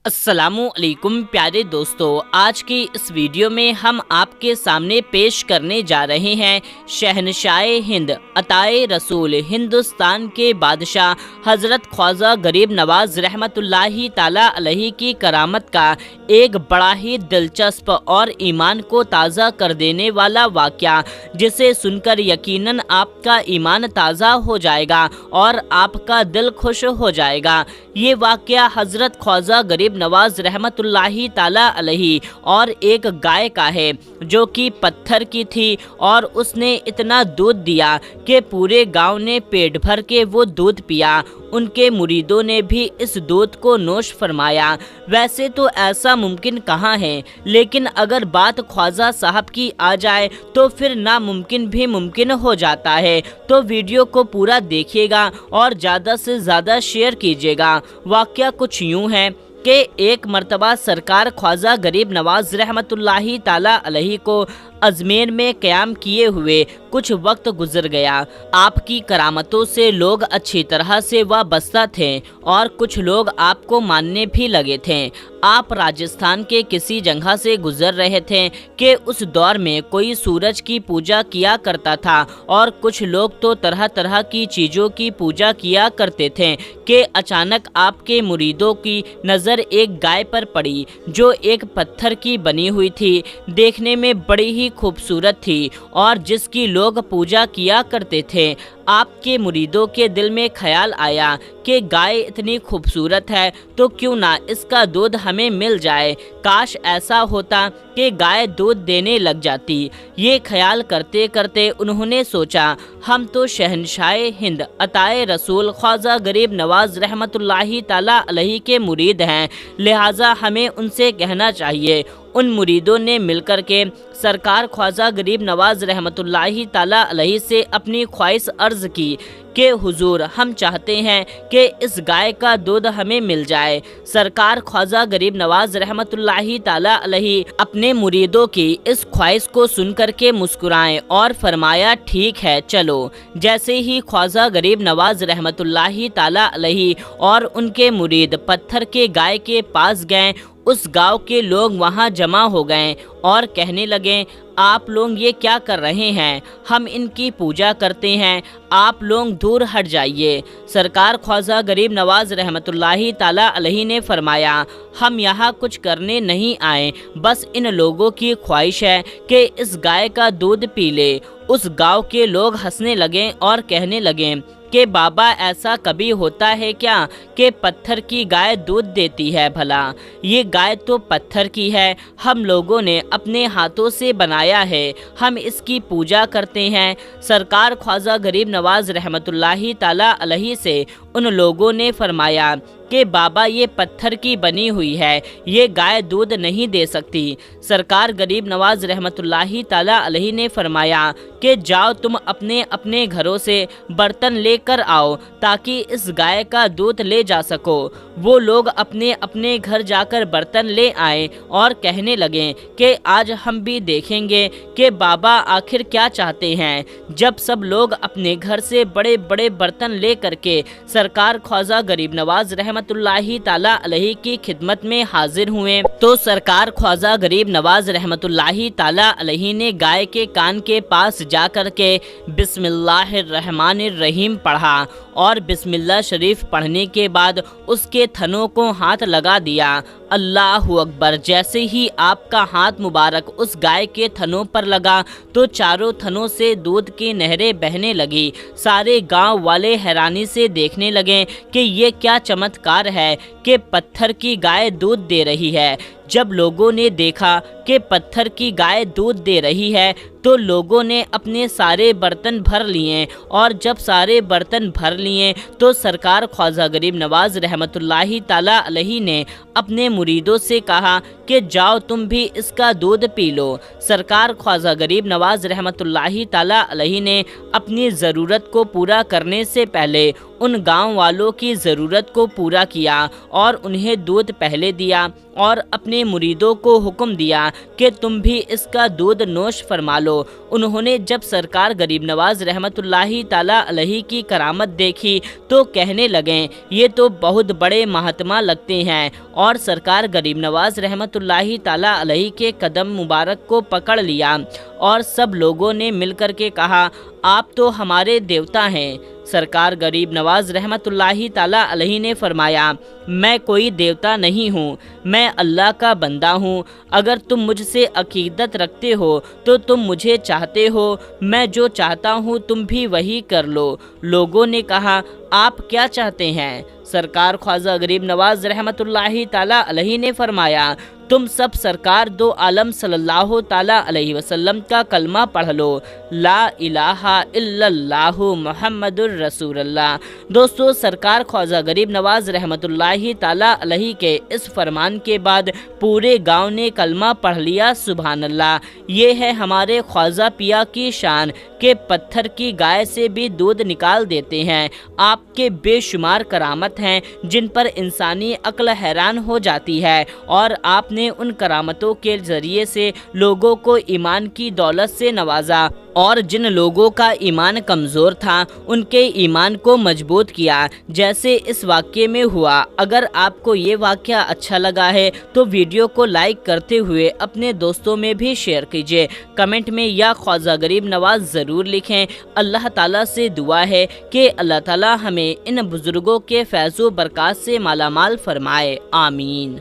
अस्सलामु अलैकुम प्यारे दोस्तों, आज की इस वीडियो में हम आपके सामने पेश करने जा रहे हैं शहनशाह हिंद अताए रसूल हिंदुस्तान के बादशाह हज़रत ख्वाजा गरीब नवाज रहमतुल्लाहि ताला अलैहि की करामत का एक बड़ा ही दिलचस्प और ईमान को ताज़ा कर देने वाला वाक़या, जिसे सुनकर यकीनन आपका ईमान ताज़ा हो जाएगा और आपका दिल खुश हो जाएगा। ये वाक़या हज़रत ख्वाजा गरीब नवाज रहमतुल्लाहि ताला अलैहि और एक गाय का है जो कि पत्थर की थी और उसने इतना दूध दिया कि पूरे गांव ने पेट भर के वो दूध पिया। उनके मुरीदों ने भी इस दूध को नोश फरमाया। वैसे तो ऐसा मुमकिन कहाँ है, लेकिन अगर बात ख्वाजा साहब की आ जाए तो फिर नामुमकिन भी मुमकिन हो जाता है। तो वीडियो को पूरा देखिएगा और ज़्यादा से ज़्यादा शेयर कीजिएगा। वाक़या कुछ यूँ है कि एक मर्तबा सरकार ख्वाजा गरीब नवाज रहमतुल्लाहि ताला अलैहि को अजमेर में क़याम किए हुए कुछ वक्त गुजर गया। आपकी करामतों से लोग अच्छी तरह से वाबस्ता थे और कुछ लोग आपको मानने भी लगे थे। आप राजस्थान के किसी जगह से गुजर रहे थे कि उस दौर में कोई सूरज की पूजा किया करता था और कुछ लोग तो तरह तरह की चीज़ों की पूजा किया करते थे कि अचानक आपके मुरीदों की नज़र एक गाय पर पड़ी जो एक पत्थर की बनी हुई थी, देखने में बड़ी ही खूबसूरत थी और जिसकी लोग पूजा किया करते थे। आपके मुरीदों के दिल में ख्याल आया कि गाय इतनी खूबसूरत है तो क्यों ना इसका दूध हमें मिल जाए, काश ऐसा होता कि गाय दूध देने लग जाती। ये ख्याल करते करते उन्होंने सोचा, हम तो शहनशाह हिंद अताए रसूल ख्वाजा गरीब नवाज रहमतुल्लाहि ताला अलैहि के मुरीद हैं, लिहाजा हमें उनसे कहना चाहिए। उन मुरीदों ने मिलकर के सरकार ख्वाजा गरीब नवाज रहमतुल्लाहि ताला अलैहि से अपनी ख्वाहिश अर्ज़ की कि हुजूर, हम चाहते हैं कि इस गाय का दूध हमें मिल जाए। सरकार ख्वाजा गरीब नवाज रहमतुल्लाहि ताला अलैहि अपने मुरीदों की इस ख्वाहिश को सुनकर के मुस्कुराएं और फरमाया, ठीक है चलो। जैसे ही ख्वाजा गरीब नवाज रहमतुल्लाहि ताला अलैहि और उनके मुरीद पत्थर के गाय के पास गए, उस गांव के लोग वहां जमा हो गए और कहने लगे, आप लोग ये क्या कर रहे हैं? हम इनकी पूजा करते हैं, आप लोग दूर हट जाइए। सरकार ख्वाजा गरीब नवाज रहमतुल्लाहि ताला अलैहि ने फरमाया, हम यहाँ कुछ करने नहीं आए, बस इन लोगों की ख्वाहिश है कि इस गाय का दूध पी ले। उस गांव के लोग हंसने लगे और कहने लगे कि बाबा, ऐसा कभी होता है क्या कि पत्थर की गाय दूध देती है? भला ये गाय तो पत्थर की है, हम लोगों ने अपने हाथों से बनाया है, हम इसकी पूजा करते हैं। सरकार ख्वाजा गरीब नवाज रहमतुल्लाहि ताला अलैहि से उन लोगों ने फरमाया कि बाबा, ये पत्थर की बनी हुई है, ये गाय दूध नहीं दे सकती। सरकार गरीब नवाज रहमतुल्लाहि ताला अलैहि ने फरमाया कि जाओ, तुम अपने अपने घरों से बर्तन लेकर आओ ताकि इस गाय का दूध ले जा सको। वो लोग अपने अपने घर जाकर बर्तन ले आए और कहने लगे कि आज हम भी देखेंगे कि बाबा आखिर क्या चाहते हैं। जब सब लोग अपने घर से बड़े बड़े बर्तन ले करके सरकार ख्वाजा गरीब नवाज रहमतुल्लाहि ताला अलैहि की खिदमत में हाजिर हुए तो सरकार ख्वाजा गरीब नवाज रहमतुल्लाहि ताला अलैहि ने गाय के कान के पास जाकर के बिस्मिल्लाहिर्रहमानिर्रहीम पढ़ा और बिस्मिल्लाह शरीफ पढ़ने के बाद उसके थनों को हाथ लगा दिया। अल्लाहु अकबर। जैसे ही आपका हाथ मुबारक उस गाय के थनों पर लगा तो चारों थनों से दूध की नहरें बहने लगी। सारे गांव वाले हैरानी से देखने लगे कि ये क्या चमत्कार है कि पत्थर की गाय दूध दे रही है। जब लोगों ने देखा कि पत्थर की गाय दूध दे रही है तो लोगों ने अपने सारे बर्तन भर लिए और जब सारे बर्तन भर लिए तो सरकार ख्वाजा गरीब नवाज रहमतुल्लाहि ताला अलैहि ने अपने मुरीदों से कहा کہ جاؤ تم بھی اس کا دودھ پی لو۔ سرکار خواجہ غریب نواز رحمۃ اللہ تعالیٰ علیہ نے اپنی ضرورت کو پورا کرنے سے پہلے ان گاؤں والوں کی ضرورت کو پورا کیا اور انہیں دودھ پہلے دیا اور اپنے مریدوں کو حکم دیا کہ تم بھی اس کا دودھ نوش فرما لو۔ انہوں نے جب سرکار غریب نواز رحمۃ اللہ تعالیٰ علیہ کی کرامت دیکھی تو کہنے لگے یہ تو بہت بڑے مہاتما لگتے ہیں، اور سرکار غریب نواز رحمۃ اللہ تعالیٰ علیہ کے قدم مبارک کو پکڑ لیا اور سب لوگوں نے مل کر کے کہا آپ تو ہمارے دیوتا ہیں۔ سرکار غریب نواز رحمۃ اللہ تعالیٰ علیہ نے فرمایا میں کوئی دیوتا نہیں ہوں، میں اللہ کا بندہ ہوں۔ اگر تم مجھ سے عقیدت رکھتے ہو تو تم مجھے چاہتے ہو، میں جو چاہتا ہوں تم بھی وہی کر لو۔ لوگوں نے کہا آپ کیا چاہتے ہیں؟ سرکار خواجہ غریب نواز رحمۃ اللہ تعالیٰ علیہ نے فرمایا تم سب سرکار دو عالم صلی اللہ تعالیٰ علیہ وسلم کا کلمہ پڑھ لو، لا الہ الا اللہ محمد الرسول اللہ۔ دوستو، سرکار خواجہ غریب نواز رحمۃ اللہ تعالیٰ علیہ کے اس فرمان کے بعد پورے گاؤں نے کلمہ پڑھ لیا۔ سبحان اللہ۔ یہ ہے ہمارے خواجہ پیا کی شان کہ پتھر کی گائے سے بھی دودھ نکال دیتے ہیں۔ آپ کے بے شمار کرامت ہیں جن پر انسانی عقل حیران ہو جاتی ہے، اور آپ نے ان کرامتوں کے ذریعے سے لوگوں کو ایمان کی دولت سے نوازا، اور جن لوگوں کا ایمان کمزور تھا ان کے ایمان کو مضبوط کیا، جیسے اس واقعے میں ہوا۔ اگر آپ کو یہ واقعہ اچھا لگا ہے تو ویڈیو کو لائک کرتے ہوئے اپنے دوستوں میں بھی شیئر کیجیے۔ کمنٹ میں یا خواجہ غریب نواز ضرور لکھیں۔ اللہ تعالیٰ سے دعا ہے کہ اللہ تعالیٰ ہمیں ان بزرگوں کے فیض و برکات سے مالا مال فرمائے، آمین۔